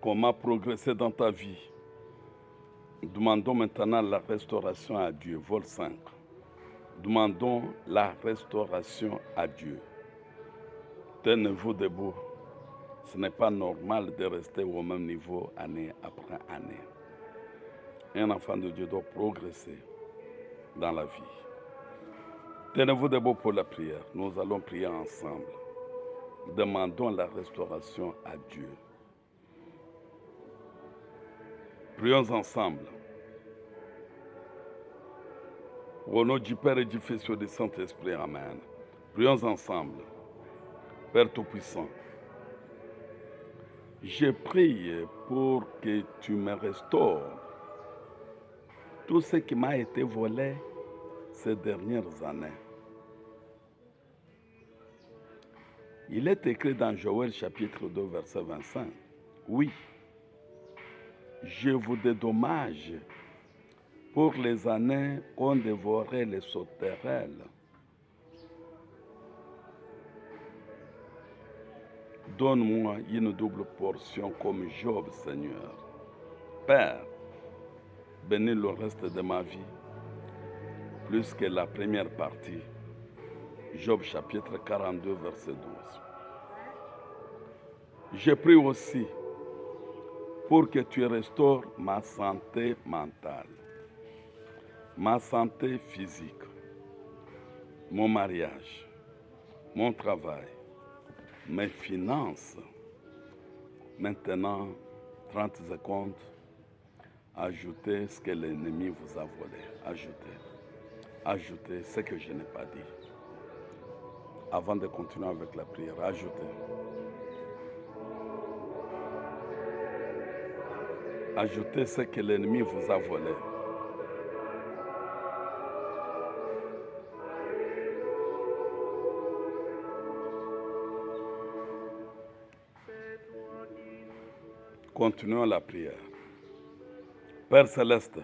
Comment progresser dans ta vie? Demandons maintenant la restauration à Dieu. Vol 5. Demandons la restauration à Dieu. Tenez-vous debout. Ce n'est pas normal de rester au même niveau année après année. Un enfant de Dieu doit progresser dans la vie. Tenez-vous debout pour la prière. Nous allons prier ensemble. Demandons la restauration à Dieu. Prions ensemble. Au nom du Père et du Fils et du Saint-Esprit, Amen. Prions ensemble. Père Tout-Puissant, je prie pour que tu me restaures tout ce qui m'a été volé ces dernières années. Il est écrit dans Joël chapitre 2, verset 25. Oui, je vous dédommage pour les années qu'ont dévoré les sauterelles. Donne-moi une double portion comme Job, Seigneur. Père, bénis le reste de ma vie, plus que la première partie. Job chapitre 42, verset 12. Je prie aussi pour que tu restaures ma santé mentale, ma santé physique, mon mariage, mon travail, mes finances. Maintenant, 30 secondes, ajoutez ce que l'ennemi vous a volé. Ajoutez ce que je n'ai pas dit. Avant de continuer avec la prière, ajoutez. Ajoutez ce que l'ennemi vous a volé. Continuons la prière. Père Céleste,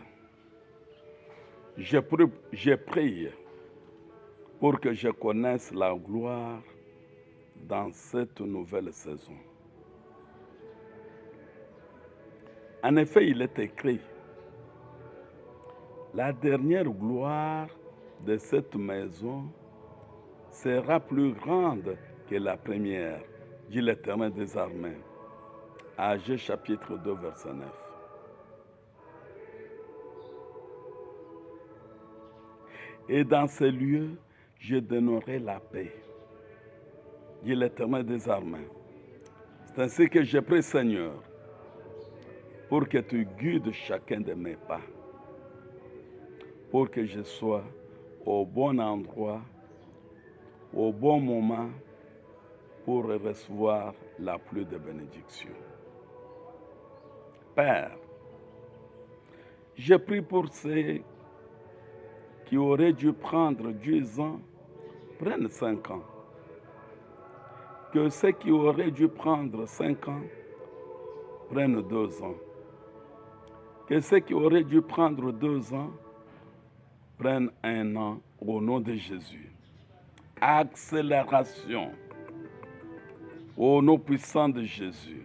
je prie pour que je connaisse la gloire dans cette nouvelle saison. En effet, il est écrit, la dernière gloire de cette maison sera plus grande que la première, dit l'Éternel des armées. Agé chapitre 2, verset 9. Et dans ces lieux, je donnerai la paix, dit l'Éternel des armées. C'est ainsi que je prie, Seigneur, pour que tu guides chacun de mes pas, pour que je sois au bon endroit, au bon moment, pour recevoir la pluie de bénédiction. Père, je prie pour ceux qui auraient dû prendre 10 ans, prennent 5 ans. Que ceux qui auraient dû prendre 5 ans, prennent 2 ans. Que ceux qui auraient dû prendre 2 ans, prennent 1 an au nom de Jésus. Accélération au nom puissant de Jésus.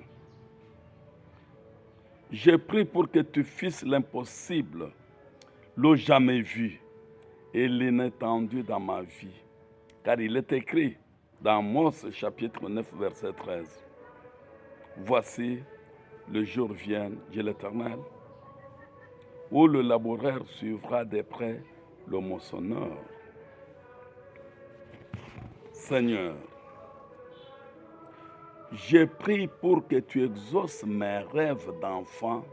Je prie pour que tu fasses l'impossible, le jamais vu et l'inattendu dans ma vie. Car il est écrit dans Amos chapitre 9, verset 13. Voici, le jour vient, dit l'Éternel, où le laboureur suivra de près le moissonneur. Seigneur, je prie pour que tu exauces mes rêves d'enfant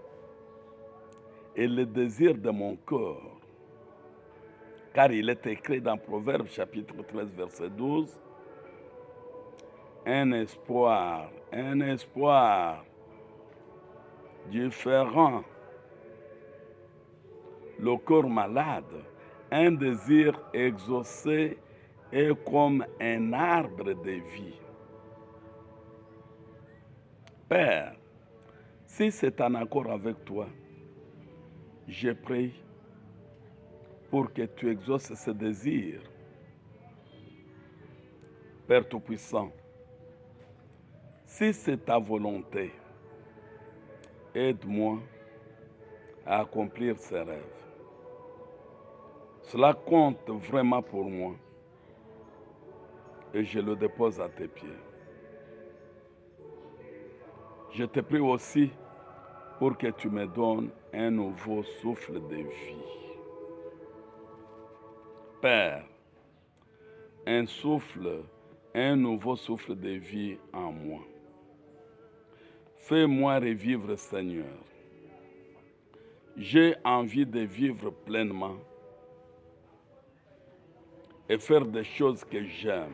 et les désirs de mon cœur. Car il est écrit dans Proverbes chapitre 13, verset 12, un espoir différent, le cœur malade, un désir exaucé est comme un arbre de vie. Père, si c'est en accord avec toi, je prie pour que tu exauces ce désir. Père Tout-Puissant, si c'est ta volonté, Aide-moi à accomplir ces rêves. Cela compte vraiment pour moi et je le dépose à tes pieds. Je te prie aussi pour que tu me donnes un nouveau souffle de vie. Père, un nouveau souffle de vie en moi. Fais-moi revivre, Seigneur. J'ai envie de vivre pleinement et faire des choses que j'aime.